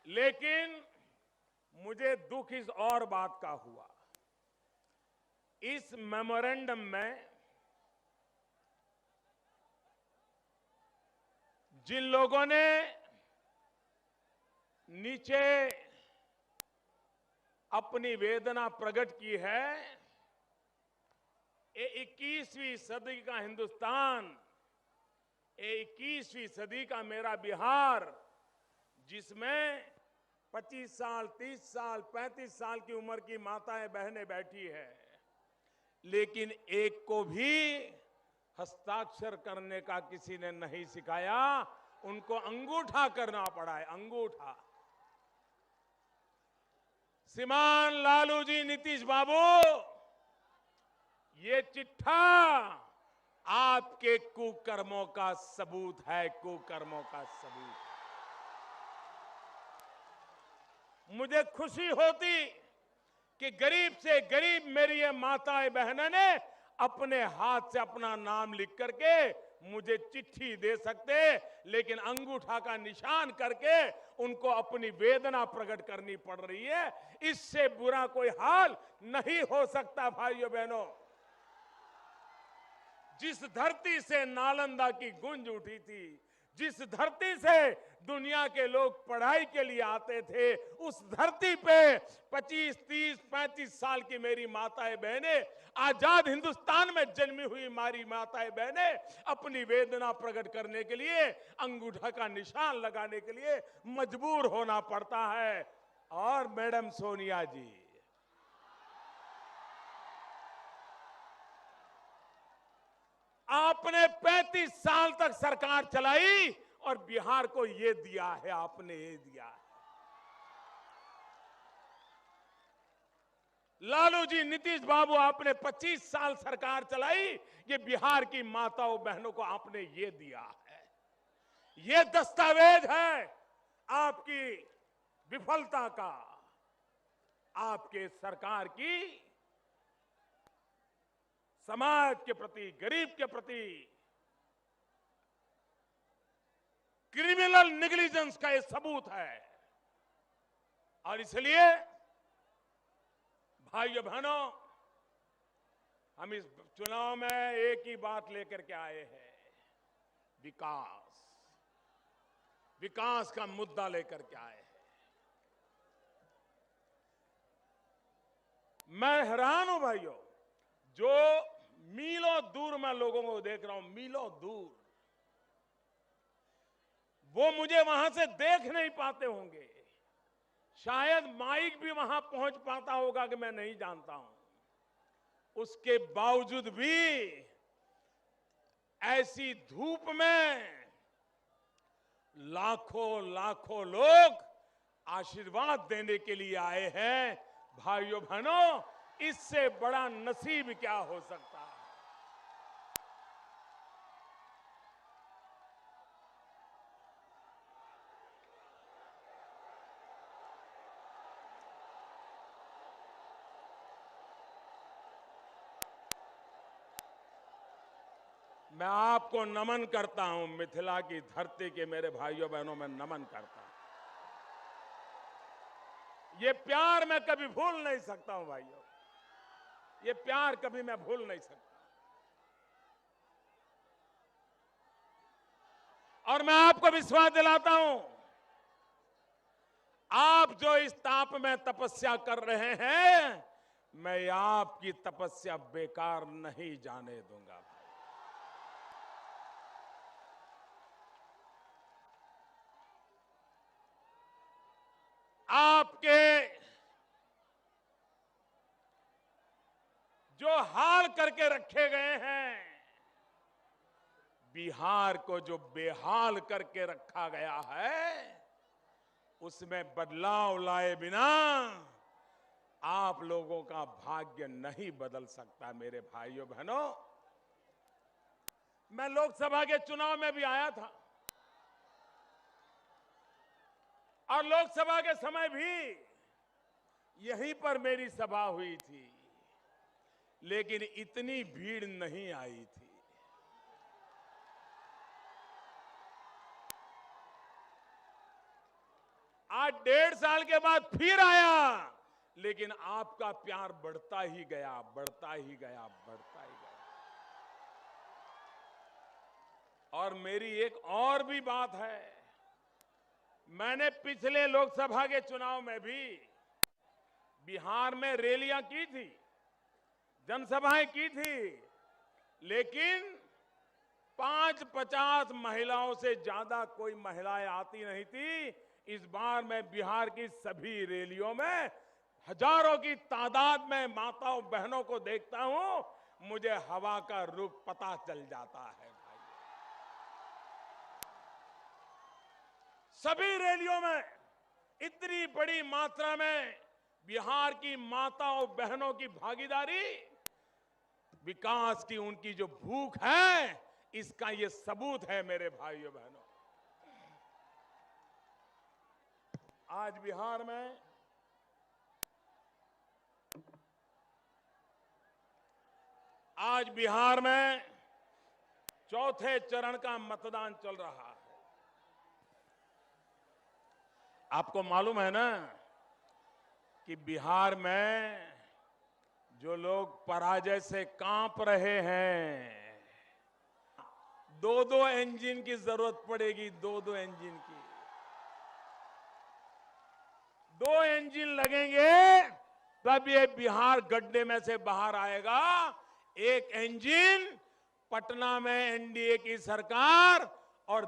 लेकिन मुझे दुख इस और बात का हुआ, इस मेमोरेंडम में जिन लोगों ने नीचे अपनी वेदना प्रकट की है, ये 21वीं सदी का हिंदुस्तान, ये 21वीं सदी का मेरा बिहार, जिसमें 25 साल, 30 साल, 35 साल की उम्र की माताएं बहनें बैठी है, लेकिन एक को भी हस्ताक्षर करने का किसी ने नहीं सिखाया, उनको अंगूठा करना पड़ा है, अंगूठा। श्रीमान लालू जी, नीतीश बाबू, ये चिट्ठा आपके कुकर्मों का सबूत है, कुकर्मों का सबूत। मुझे खुशी होती कि गरीब से गरीब मेरी ये माताएं बहनें ने अपने हाथ से अपना नाम लिख करके मुझे चिट्ठी दे सकते, लेकिन अंगूठा का निशान करके उनको अपनी वेदना प्रकट करनी पड़ रही है। इससे बुरा कोई हाल नहीं हो सकता। भाइयों बहनों, जिस धरती से नालंदा की गूंज उठी थी, जिस धरती से दुनिया के लोग पढ़ाई के लिए आते थे, उस धरती पे 25, 30, 35 साल की मेरी माताएं बहनें, आजाद हिंदुस्तान में जन्मी हुई हमारी माताएं बहनें अपनी वेदना प्रकट करने के लिए, अंगूठा का निशान लगाने के लिए मजबूर होना पड़ता है। और मैडम सोनिया जी, आपने 35 साल तक सरकार चलाई और बिहार को ये दिया है, आपने ये दिया है। लालू जी, नीतीश बाबू, आपने 25 साल सरकार चलाई, ये बिहार की माताओं बहनों को आपने ये दिया है। ये दस्तावेज है आपकी विफलता का, आपके सरकार की समाज के प्रति, गरीब के प्रति क्रिमिनल नेग्लिजेंस का ये सबूत है। और इसलिए भाइयों बहनों, हम इस चुनाव में एक ही बात लेकर के आए हैं, विकास। विकास का मुद्दा लेकर के आए हैं। मैं हैरान हूं भाइयों, जो मीलों दूर मैं लोगों को देख रहा हूं, मीलों दूर, वो मुझे वहां से देख नहीं पाते होंगे, शायद माइक भी वहां पहुंच पाता होगा कि मैं नहीं जानता हूं। उसके बावजूद भी ऐसी धूप में लाखों लाखों लोग आशीर्वाद देने के लिए आए हैं। भाइयों बहनों, इससे बड़ा नसीब क्या हो सकता है। मैं आपको नमन करता हूं, मिथिला की धरती के मेरे भाइयों बहनों, मैं नमन करता हूं। ये प्यार मैं कभी भूल नहीं सकता हूं भाइयों, ये प्यार कभी मैं भूल नहीं सकता। और मैं आपको विश्वास दिलाता हूं, आप जो इस ताप में तपस्या कर रहे हैं, मैं आपकी तपस्या बेकार नहीं जाने दूंगा। आपके जो हाल करके रखे गए हैं, बिहार को जो बेहाल करके रखा गया है, उसमें बदलाव लाए बिना आप लोगों का भाग्य नहीं बदल सकता। मेरे भाइयों बहनों, मैं लोकसभा के चुनाव में भी आया था और लोकसभा के समय भी यहीं पर मेरी सभा हुई थी, लेकिन इतनी भीड़ नहीं आई थी। आज 1.5 साल के बाद फिर आया, लेकिन आपका प्यार बढ़ता ही गया, बढ़ता ही गया, बढ़ता ही गया। और मेरी एक और भी बात है, मैंने पिछले लोकसभा के चुनाव में भी बिहार में रैलियां की थी, जनसभाएं की थी, लेकिन 50 महिलाओं से ज्यादा कोई महिलाएं आती नहीं थी। इस बार मैं बिहार की सभी रैलियों में हजारों की तादाद में माताओं बहनों को देखता हूं, मुझे हवा का रुख पता चल जाता है। भाई, सभी रैलियों में इतनी बड़ी मात्रा में बिहार की माताओं बहनों की भागीदारी, विकास की उनकी जो भूख है, इसका ये सबूत है मेरे भाइयों बहनों। आज बिहार में चौथे चरण का मतदान चल रहा है। आपको मालूम है ना कि बिहार में जो लोग पराजय से कांप रहे हैं, 2-2 इंजन की जरूरत पड़ेगी, 2-2 इंजन की। 2 इंजन लगेंगे तब ये बिहार गड्ढे में से बाहर आएगा। एक इंजन पटना में एनडीए की सरकार और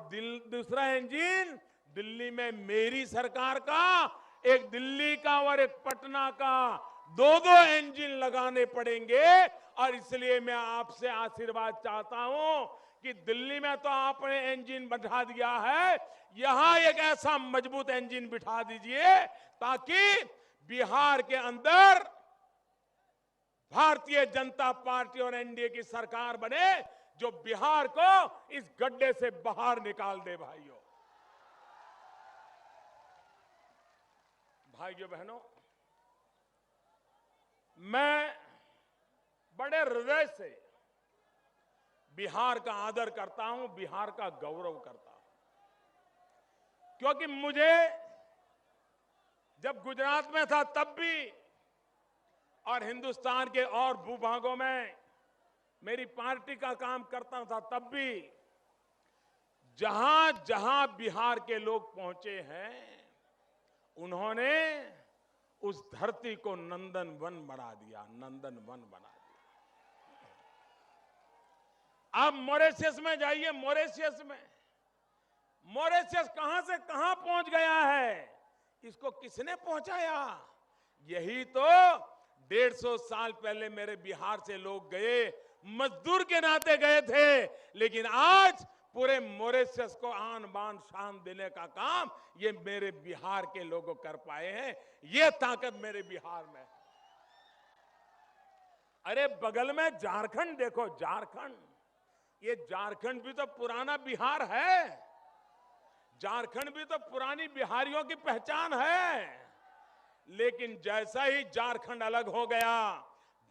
दूसरा इंजन दिल्ली में मेरी सरकार का, एक दिल्ली का और एक पटना का, 2-2 इंजन लगाने पड़ेंगे। और इसलिए मैं आपसे आशीर्वाद चाहता हूं कि दिल्ली में तो आपने इंजन बैठा दिया है, यहां एक ऐसा मजबूत इंजन बिठा दीजिए ताकि बिहार के अंदर भारतीय जनता पार्टी और एनडीए की सरकार बने, जो बिहार को इस गड्ढे से बाहर निकाल दे। भाइयों बहनों, मैं बड़े हृदय से बिहार का आदर करता हूं, बिहार का गौरव करता हूं, क्योंकि मुझे जब गुजरात में था तब भी और हिंदुस्तान के और भूभागों में मेरी पार्टी का काम करता था तब भी, जहां जहां बिहार के लोग पहुंचे हैं, उन्होंने उस धरती को नंदन वन बना दिया, नंदन वन बना दिया। आप मॉरिशस में जाइए, मॉरिशस कहां से कहां पहुंच गया है, इसको किसने पहुंचाया? यही तो 150 साल पहले मेरे बिहार से लोग गए, मजदूर के नाते गए थे, लेकिन आज पूरे मॉरिशस को आन बान शान देने का काम ये मेरे बिहार के लोगों कर पाए हैं। ये ताकत मेरे बिहार में। अरे बगल में झारखंड देखो, झारखंड, ये झारखंड भी तो पुराना बिहार है, झारखंड भी तो पुरानी बिहारियों की पहचान है। लेकिन जैसा ही झारखंड अलग हो गया,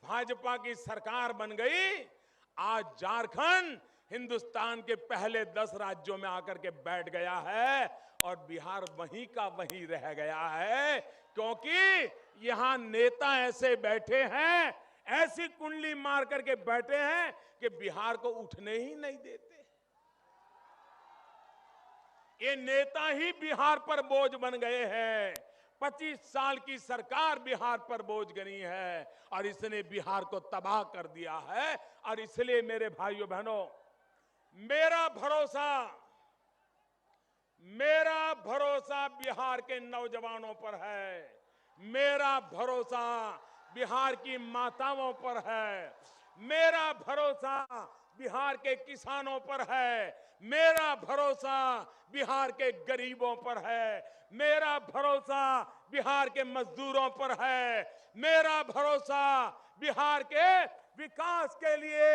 भाजपा की सरकार बन गई, आज झारखंड हिंदुस्तान के पहले 10 राज्यों में आकर के बैठ गया है और बिहार वहीं का वहीं रह गया है, क्योंकि यहां नेता ऐसे बैठे हैं, ऐसी कुंडली मार करके बैठे हैं कि बिहार को उठने ही नहीं देते। ये नेता ही बिहार पर बोझ बन गए हैं। 25 साल की सरकार बिहार पर बोझ गई है और इसने बिहार को तबाह कर दिया है। और इसलिए मेरे भाइयों बहनों, मेरा भरोसा बिहार के नौजवानों पर है, मेरा भरोसा बिहार की माताओं पर है, मेरा भरोसा बिहार के किसानों पर है, मेरा भरोसा बिहार के गरीबों पर है, मेरा भरोसा बिहार के मजदूरों पर है, मेरा भरोसा बिहार के विकास के लिए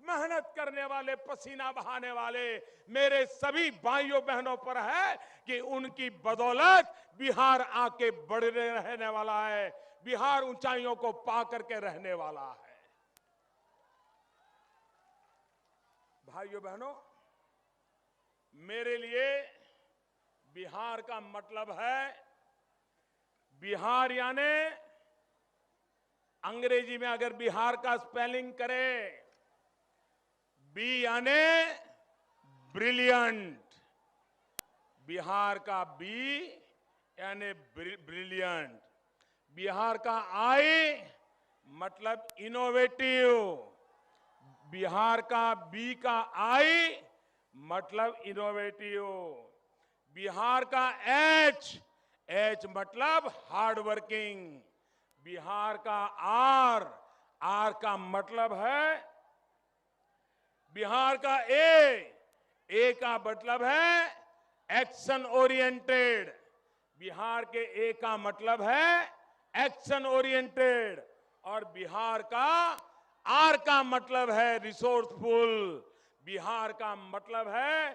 मेहनत करने वाले, पसीना बहाने वाले मेरे सभी भाइयों बहनों पर है कि उनकी बदौलत बिहार आके बढ़ने रहने वाला है, बिहार ऊंचाइयों को पा करके रहने वाला है। भाइयों बहनों, मेरे लिए बिहार का मतलब है बिहार यानी अंग्रेजी में अगर बिहार का स्पेलिंग करें, बी यानी ब्रिलियंट, बिहार का बी यानी ब्रिलियंट, बिहार का आई मतलब इनोवेटिव, बिहार का बी का आई मतलब इनोवेटिव, बिहार का एच, एच मतलब हार्ड वर्किंग, बिहार का आर, आर का मतलब है, बिहार का ए का मतलब है एक्शन ओरिएंटेड, बिहार के ए का मतलब है एक्शन ओरिएंटेड, और बिहार का आर का मतलब है रिसोर्सफुल, बिहार का मतलब है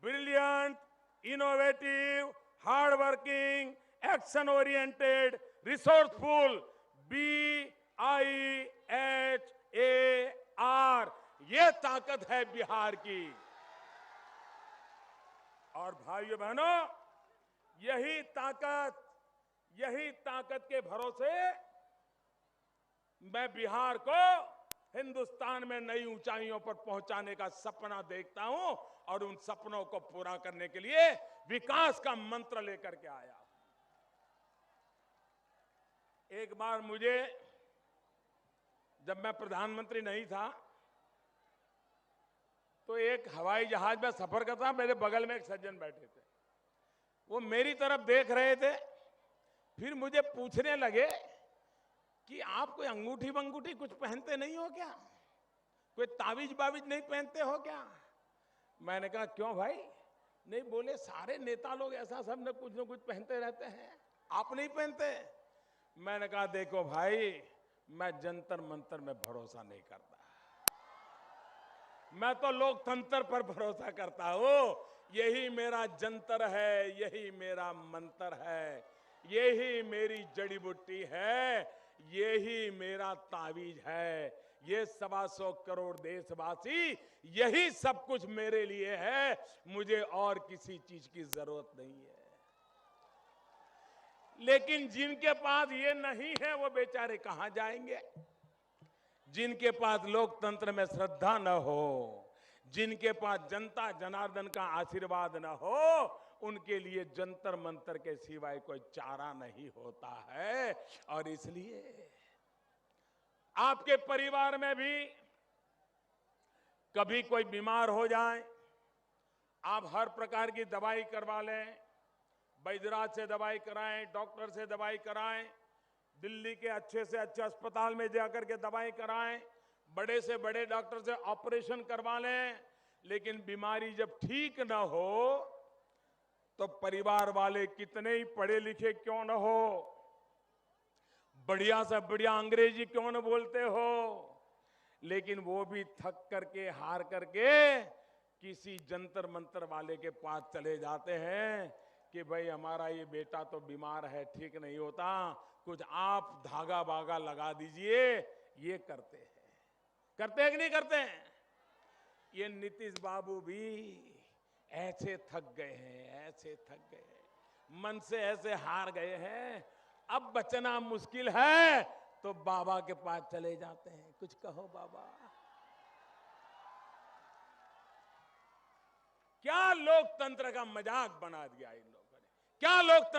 brilliant, innovative, hard working, action oriented, resourceful, BIHAR, ये ताकत है बिहार की। और भाइयों बहनों, यही ताकत के भरोसे मैं बिहार को हिंदुस्तान में नई ऊंचाइयों पर पहुंचाने का सपना देखता हूं, और उन सपनों को पूरा करने के लिए विकास का मंत्र लेकर के आया। एक बार मुझे, जब मैं प्रधानमंत्री नहीं था, तो एक हवाई जहाज में सफर करता, मेरे बगल में एक सज्जन बैठे थे, वो मेरी तरफ देख रहे थे, फिर मुझे पूछने लगे कि आप कोई अंगूठी वंगूठी कुछ पहनते नहीं हो क्या, कोई तावीज बावीज नहीं पहनते हो क्या? मैंने कहा क्यों भाई? नहीं, बोले सारे नेता लोग ऐसा सब न कुछ पहनते रहते हैं, आप नहीं पहनते? मैंने कहा देखो भाई, मैं जंतर मंतर में भरोसा नहीं करता, मैं तो लोकतंत्र पर भरोसा करता हूं। यही मेरा जंतर है, यही मेरा मंत्र है, यही मेरी जड़ी बूटी है, यही मेरा तावीज है। ये 125 करोड़ देशवासी, यही सब कुछ मेरे लिए है, मुझे और किसी चीज की जरूरत नहीं है। लेकिन जिनके पास ये नहीं है वो बेचारे कहां जाएंगे? जिनके पास लोकतंत्र में श्रद्धा न हो, जिनके पास जनता जनार्दन का आशीर्वाद न हो, उनके लिए जंतर मंतर के सिवाय कोई चारा नहीं होता है। और इसलिए आपके परिवार में भी कभी कोई बीमार हो जाए, आप हर प्रकार की दवाई करवा लें, वैद्यराज से दवाई कराएं, डॉक्टर से दवाई कराएं, दिल्ली के अच्छे से अच्छे अस्पताल में जाकर के दवाई कराएं, बड़े से बड़े डॉक्टर से ऑपरेशन करवा लें, लेकिन बीमारी जब ठीक न हो तो परिवार वाले कितने ही पढ़े लिखे क्यों न हो, बढ़िया से बढ़िया अंग्रेजी क्यों न बोलते हो, लेकिन वो भी थक करके हार करके किसी जंतर मंतर वाले के पास चले जाते हैं कि भाई हमारा ये बेटा तो बीमार है, ठीक नहीं होता, कुछ आप धागा बागा लगा दीजिए। ये करते हैं कि नहीं करते हैं? ये नीतीश बाबू भी ऐसे थक गए हैं, ऐसे थक गए हैं, मन से ऐसे हार गए हैं, अब बचना मुश्किल है तो बाबा के पास चले जाते हैं, कुछ कहो बाबा। क्या लोकतंत्र का मजाक बना दिया इन लोगों ने, क्या लोकतंत्र